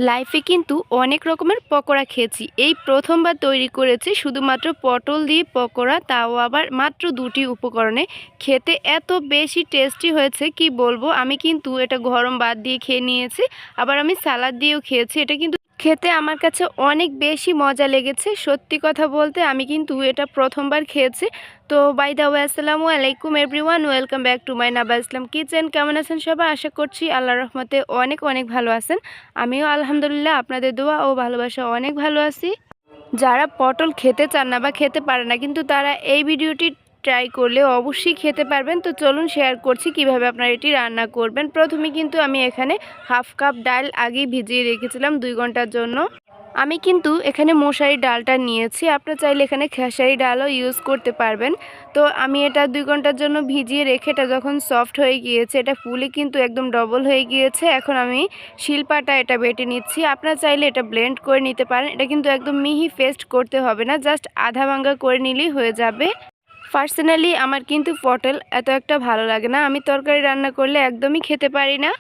লাইফে কিন্তু অনেক রকমের পকোড়া খেয়েছি। এই প্রথমবার তৈরি করেছি শুধুমাত্র পটল দিয়ে পকোড়া, তাও আবার মাত্র ২টি উপকরণে। খেতে এত বেশি টেস্টি হয়েছে কি বলবো। আমি কিন্তু এটা গরম ভাত দিয়ে খেয়ে নিয়েছি, আবার আমি সালাদ দিয়েও খেয়েছি। এটা কিন্তু খেতে আমার কাছে অনেক বেশি মজা লেগেছে। সত্যি কথা বলতে আমি কিন্তু এটা প্রথমবার খেয়েছি। তো বাই দ্য ওয়ে, আসসালামু আলাইকুম everyone, welcome back to my Naba Islam kitchen. কেমন আছেন সবাই? আশা করছি আল্লাহর রহমতে অনেক অনেক ভালো আছেন। আমিও আলহামদুলিল্লাহ আপনাদের দোয়া ও ভালোবাসা অনেক ভালো আছি। যারা পটল খেতে চান না বা খেতে পারে না, কিন্তু তারা এই ভিডিওটি ট্রাই করলে অবশ্যই খেতে পারবেন। তো চলুন শেয়ার করছি কিভাবে আপনারা এটি রান্না করবেন। প্রথমে কিন্তু আমি এখানে হাফ কাপ ডাল আগেই ভিজিয়ে রেখেছিলাম 2 ঘন্টার জন্য। আমি কিন্তু এখানে মশারি ডালটা নিয়েছি, আপনারা চাইলে এখানে খেসারি ডালও ইউজ করতে পারবেন। তো আমি এটা 2 ঘন্টার জন্য ভিজিয়ে রেখে এটা যখন সফট হয়ে গিয়েছে, এটা ফুলে কিন্তু একদম ডবল হয়ে গিয়েছে। এখন আমি শিলপাটা এটা বেটে নিচ্ছি। আপনারা চাইলে এটা ব্লেন্ড করে নিতে পারেন। এটা কিন্তু একদম মিহি পেস্ট করতে হবে না, জাস্ট আধা ভাঙ্গা করে নিলেই হয়ে যাবে। পার্সোনালি আমার কিন্তু পটল এত একটা ভালো লাগে না, আমি তরকারি রান্না করলে একদমই খেতে পারি না।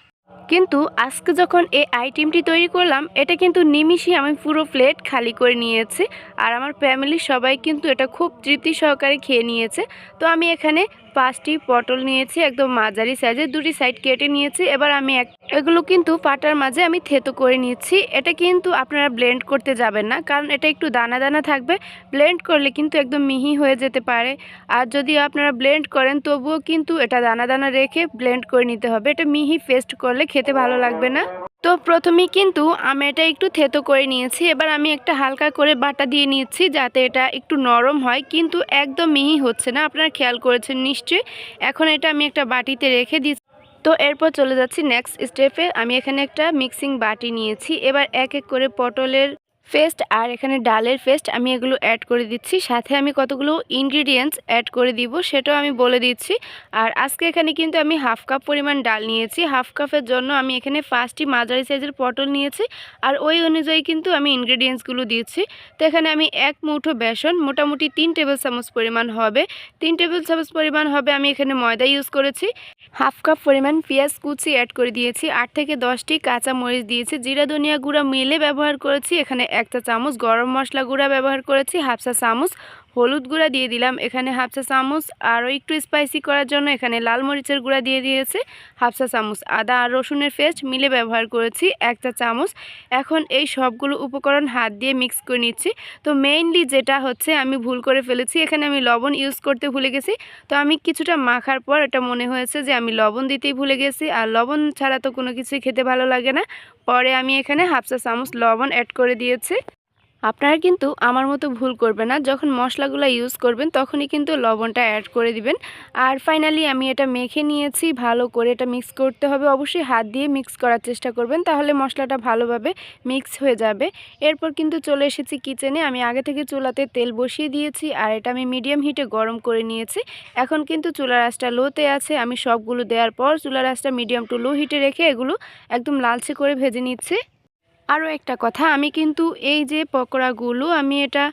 কিন্তু আজকে যখন এই আইটেমটি তৈরি করলাম, এটা কিন্তু নিমিষেই আমি পুরো প্লেট খালি করে নিয়েছি। আর আমার ফ্যামিলির সবাই কিন্তু এটা খুব তৃপ্তি সহকারে খেয়ে নিয়েছে। তো আমি এখানে 5টি পটল নিয়েছি, একদম মাঝারি সাইজের, 2টি সাইড কেটে নিয়েছি। এবার আমি এগুলো কিন্তু পাটার মাঝে আমি থেতো করে নিচ্ছি। এটা কিন্তু আপনারা ব্লেন্ড করতে যাবেন না, কারণ এটা একটু দানা দানা থাকবে। ব্লেন্ড করলে কিন্তু একদম মিহি হয়ে যেতে পারে। আর যদি আপনারা ব্লেন্ড করেন তবুও কিন্তু এটা দানা দানা রেখে ব্লেন্ড করে নিতে হবে। এটা মিহি পেস্ট করলে খেতে ভালো লাগবে না। তো প্রথমেই কিন্তু আমি এটা একটু থেতো করে নিয়েছি। এবার আমি একটা হালকা করে বাটা দিয়ে নিচ্ছি, যাতে এটা একটু নরম হয়, কিন্তু একদম মিহি হচ্ছে না, আপনারা খেয়াল করেছেন নিশ্চয়ই। এখন এটা আমি একটা বাটিতে রেখে দিচ্ছি। তো এরপর চলে যাচ্ছি নেক্সট স্টেপে। আমি এখানে একটা মিক্সিং বাটি নিয়েছি। এবার এক এক করে পটলের পেস্ট আর এখানে ডালের পেস্ট আমি এগুলো অ্যাড করে দিচ্ছি। সাথে আমি কতগুলো ইনগ্রিডিয়েন্টস অ্যাড করে দিব সেটাও আমি বলে দিচ্ছি। আর আজকে এখানে কিন্তু আমি হাফ কাপ পরিমাণ ডাল নিয়েছি। হাফ কাপের জন্য আমি এখানে 5টি মাঝারি সাইজের পটল নিয়েছি। আর ওই অনুযায়ী কিন্তু আমি ইনগ্রিডিয়েন্টসগুলো দিয়েছি। তো এখানে আমি 1 মুঠো বেসন, মোটামুটি 3 টেবিল চামচ পরিমাণ হবে, 3 টেবিল চামচ পরিমাণ হবে আমি এখানে ময়দা ইউজ করেছি। হাফ কাপ পরিমাণ পেঁয়াজ কুচি অ্যাড করে দিয়েছি। 8 থেকে 10টি কাঁচা মরিচ দিয়েছি। জিরা ধনিয়া গুঁড়া মিলে ব্যবহার করেছি। এখানে 1 চা চামচ গরম মশলা গুঁড়া ব্যবহার করেছি। হাফ চা চামচ হলুদ গুঁড়া দিয়ে দিলাম এখানে হাফ চা চামচ। আরও একটু স্পাইসি করার জন্য এখানে লাল মরিচের গুঁড়া দিয়ে দিয়েছি হাফ চা চামচ। আদা আর রসুনের পেস্ট মিলে ব্যবহার করেছি 1 চা চামচ। এখন এই সবগুলো উপকরণ হাত দিয়ে মিক্স করে নিচ্ছি। তো মেইনলি যেটা হচ্ছে, আমি ভুল করে ফেলেছি, এখানে আমি লবণ ইউজ করতে ভুলে গেছি। তো আমি কিছুটা মাখার পর এটা মনে হয়েছে যে আমি লবণ দিতেই ভুলে গেছি, আর লবণ ছাড়া তো কোনো কিছুই খেতে ভালো লাগে না। পরে আমি এখানে হাফ চা চামচ লবণ অ্যাড করে দিয়েছি। আপনারা কিন্তু আমার মতো ভুল করবেন না, যখন মশলাগুলো ইউজ করবেন তখনই কিন্তু লবণটা অ্যাড করে দিবেন। আর ফাইনালি আমি এটা মেখে নিয়েছি, ভালো করে এটা মিক্স করতে হবে। অবশ্যই হাত দিয়ে মিক্স করার চেষ্টা করবেন, তাহলে মশলাটা ভালোভাবে মিক্স হয়ে যাবে। এরপর কিন্তু চলে এসেছি কিচেনে। আমি আগে থেকে চুলাতে তেল বসিয়ে দিয়েছি, আর এটা আমি মিডিয়াম হিটে গরম করে নিয়েছি। এখন কিন্তু চুলার আঁচটা লোতে আছে। আমি সবগুলো দেওয়ার পর চুলার আঁচটা মিডিয়াম টু লো হিটে রেখে এগুলো একদম লালচে করে ভেজে নিচ্ছি। আরও একটা কথা, আমি কিন্তু এই যে পকোড়াগুলো আমি এটা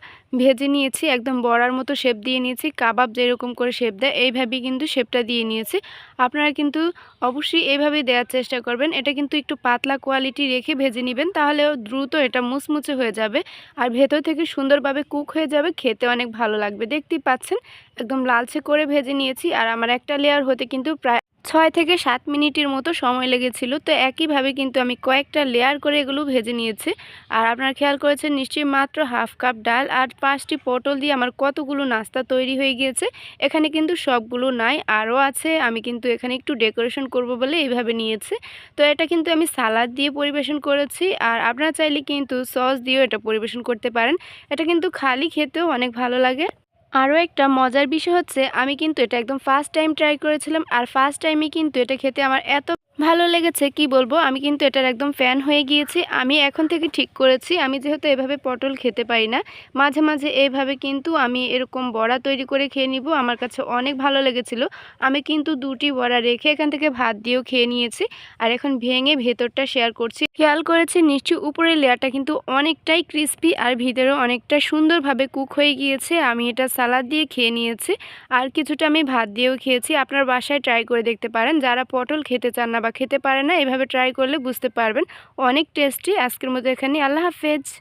ভেজে নিয়েছি, একদম বড়ার মতো শেপ দিয়ে নিয়েছি। কাবাব যেরকম করে শেপ দেয় এইভাবেই কিন্তু শেপটা দিয়ে নিয়েছি। আপনারা কিন্তু অবশ্যই এইভাবেই দেওয়ার চেষ্টা করবেন। এটা কিন্তু একটু পাতলা কোয়ালিটি রেখে ভেজে নেবেন, তাহলে দ্রুত এটা মুচমুচে হয়ে যাবে আর ভেতর থেকে সুন্দরভাবে কুক হয়ে যাবে, খেতে অনেক ভালো লাগবে। দেখতেই পাচ্ছেন একদম লালচে করে ভেজে নিয়েছি। আর আমার একটা লেয়ার হতে কিন্তু প্রায় 6 থেকে 7 মিনিটের মতো সময় লেগেছিল। তো একইভাবে কিন্তু আমি কয়েকটা লেয়ার করে এগুলো ভেজে নিয়েছি। আর আপনারা খেয়াল করেছেন নিশ্চয়ই, মাত্র হাফ কাপ ডাল আর 5টি পটল দিয়ে আমার কতগুলো নাস্তা তৈরি হয়ে গিয়েছে। এখানে কিন্তু সবগুলো নাই, আরও আছে। আমি কিন্তু এখানে একটু ডেকোরেশন করব বলে এইভাবে নিয়েছি। তো এটা কিন্তু আমি সালাদ দিয়ে পরিবেশন করেছি, আর আপনারা চাইলে কিন্তু সস দিয়েও এটা পরিবেশন করতে পারেন। এটা কিন্তু খালি খেতেও অনেক ভালো লাগে। আরও একটা মজার বিষয় হচ্ছে, আমি কিন্তু এটা একদম ফার্স্ট টাইম ট্রাই করেছিলাম, আর ফার্স্ট টাইমে কিন্তু এটা খেতে আমার এত ভালো লেগেছে কি বলবো। আমি কিন্তু এটার একদম ফ্যান হয়ে গিয়েছি। আমি এখন থেকে ঠিক করেছি, আমি যেহেতু এভাবে পটল খেতে পারি না, মাঝে মাঝে এইভাবে কিন্তু আমি এরকম বড়া তৈরি করে খেয়ে নিব। আমার কাছে অনেক ভালো লেগেছিল। আমি কিন্তু 2টি বড়া রেখে এখান থেকে ভাত দিয়েও খেয়ে নিয়েছি। আর এখন ভেঙে ভেতরটা শেয়ার করছি। খেয়াল করেছি নিশ্চয়ই, উপরের লেয়ারটা কিন্তু অনেকটাই ক্রিস্পি আর ভিতরেও অনেকটা সুন্দরভাবে কুক হয়ে গিয়েছে। আমি এটা সালাদ দিয়ে খেয়ে নিয়েছি, আর কিছুটা আমি ভাত দিয়েও খেয়েছি। আপনার বাসায় ট্রাই করে দেখতে পারেন। যারা পটল খেতে চান না বা খেতে পারে না, এভাবে ট্রাই করলে বুঝতে পারবেন অনেক টেস্টি। আজকের মতো এখানেই, আল্লাহ হাফেজ।